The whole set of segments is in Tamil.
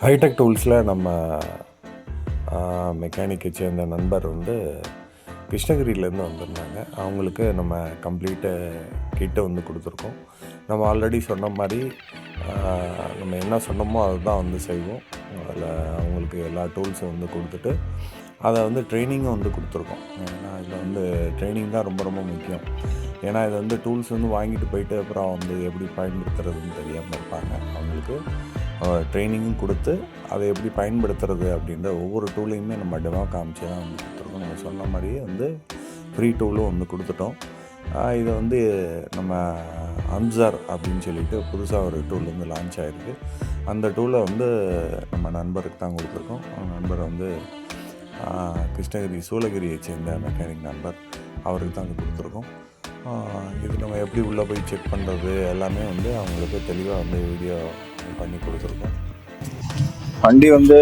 ஹைடெக் டூல்ஸில் நம்ம மெக்கானிக்கை சேர்ந்த நண்பர் வந்து கிருஷ்ணகிரியிலேருந்து வந்திருந்தாங்க. அவங்களுக்கு நம்ம கம்ப்ளீட்டு கிட்டை வந்து கொடுத்துருக்கோம். நம்ம ஆல்ரெடி சொன்ன மாதிரி நம்ம என்ன சொன்னோமோ அதுதான் வந்து செய்வோம். அதில் அவங்களுக்கு எல்லா டூல்ஸும் வந்து கொடுத்துட்டு அதை வந்து ட்ரைனிங்கும் வந்து கொடுத்துருக்கோம். ஏன்னா இதில் வந்து ட்ரைனிங் தான் ரொம்ப ரொம்ப முக்கியம். ஏன்னா இதை வந்து டூல்ஸ் வந்து வாங்கிட்டு போயிட்டு அப்புறம் வந்து எப்படி பயன்படுத்துறதுன்னு தெரியாமல் இருப்பாங்க. அவங்களுக்கு ட்ரைனிங்கும் கொடுத்து அதை எப்படி பயன்படுத்துறது அப்படின்ற ஒவ்வொரு டூலையுமே நம்ம டெமோ காமிச்சு தான் வந்து கொடுத்துருக்கோம். நம்ம சொன்ன மாதிரியே வந்து ஃப்ரீ டூலும் வந்து கொடுத்துட்டோம். இதை வந்து நம்ம அம்சார் அப்படின்னு சொல்லிட்டு புதுசாக ஒரு டூல் வந்து லான்ச் ஆகிருக்கு. அந்த டூலை வந்து நம்ம நண்பருக்கு தான் கொடுத்துருக்கோம். அவங்க நண்பர் வந்து கிருஷ்ணகிரி சூளகிரியை சேர்ந்த மெக்கானிக் நண்பர், அவருக்கு தான் வந்து கொடுத்துருக்கோம். இது நம்ம எப்படி உள்ளே போய் செக் பண்ணுறது எல்லாமே வந்து அவங்களுக்கு தெளிவாக வந்து வீடியோ பண்ணி கொடுத்துருக்கோம். வண்டி வந்து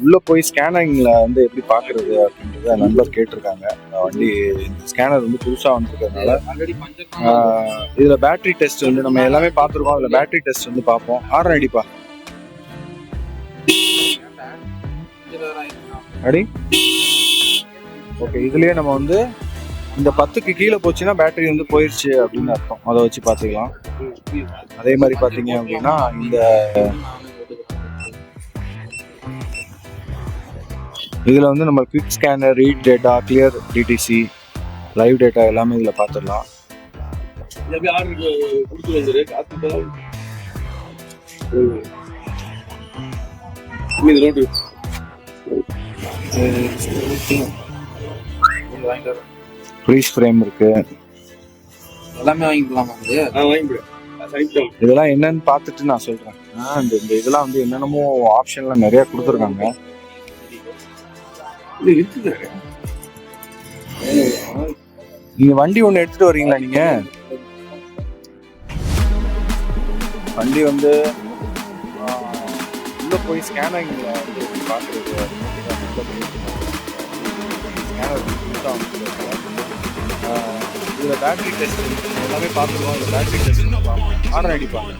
உள்ளே போய் ஸ்கேனிங்கில் வந்து எப்படி பார்க்குறது அப்படின்றத நண்பர் கேட்டிருக்காங்க. வண்டி ஸ்கேனர் வந்து புதுசாக வந்துருக்கிறதுனால இதில் பேட்ரி டெஸ்ட் வந்து நம்ம எல்லாமே பார்த்துருக்கோம். அதில் பேட்ரி டெஸ்ட் வந்து பார்ப்போம். ஆர்டர் ஐடிப்பா அடி ஓகே. இதுலேயே நம்ம வந்து இந்த 10க்கு கீழே போச்சுன்னா பேட்டரி வந்து போயிடுச்சு அப்படின்னு அர்த்தம். அதை வச்சு பார்த்துக்கலாம். அதே மாதிரி பார்த்தீங்க அப்படின்னா இந்த இதில் வந்து நம்ம quick scanner, read data, clear DTC, live data எல்லாமே இதில் பார்த்துடலாம். ஃப்ரீஸ் ஃப்ரேம் இருக்கு, எல்லாமே வாங்கிக்கலாமா? இதெல்லாம் என்னன்னு பார்த்துட்டு நான் சொல்றேன். இந்த இதெல்லாம் வந்து என்னென்னமோ ஆப்ஷன்லாம் நிறைய கொடுத்துருக்காங்க. நீங்க வண்டி ஒன்று எடுத்துட்டு வரீங்களா? நீங்க வண்டி வந்து உள்ள போய் ஸ்கேனிங்ல வந்து பார்க்குறது இதில் பேட்டரி டெஸ்ட் எல்லாமே பார்த்துருவோம். இதில் பேட்டரி டெஸ்ட் ஆர்டர் அடிப்பாங்க.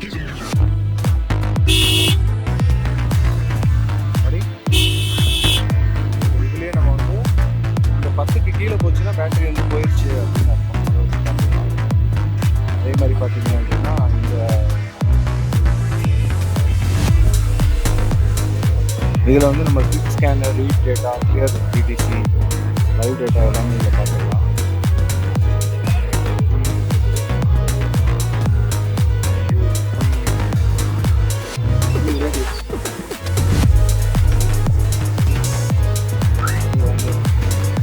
இதுலேயே நம்ம வந்து இந்த 10க்கு கீழே போச்சுன்னா பேட்டரி வந்து போயிடுச்சு அப்படின்னு அர்த்தம். அதே மாதிரி பார்த்தீங்க அப்படின்னா இந்த இதில் வந்து நம்ம quick scanner, read data, clear DTC, live data எல்லாமே இதில் பார்த்துக்கலாம்.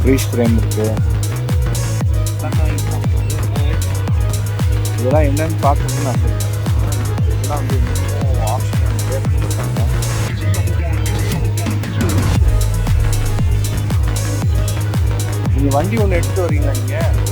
ஃப்ரீஸ் ஃப்ரேம் இருக்கு. இதெல்லாம் என்னன்னு பார்க்கணும்னு நான் சொல்றேன். இதெல்லாம் வந்து ஆப்ஷன் கொடுத்துருக்காங்க. நீங்கள் வண்டி ஒன்று எடுத்துட்டு வரீங்களா? நீங்கள்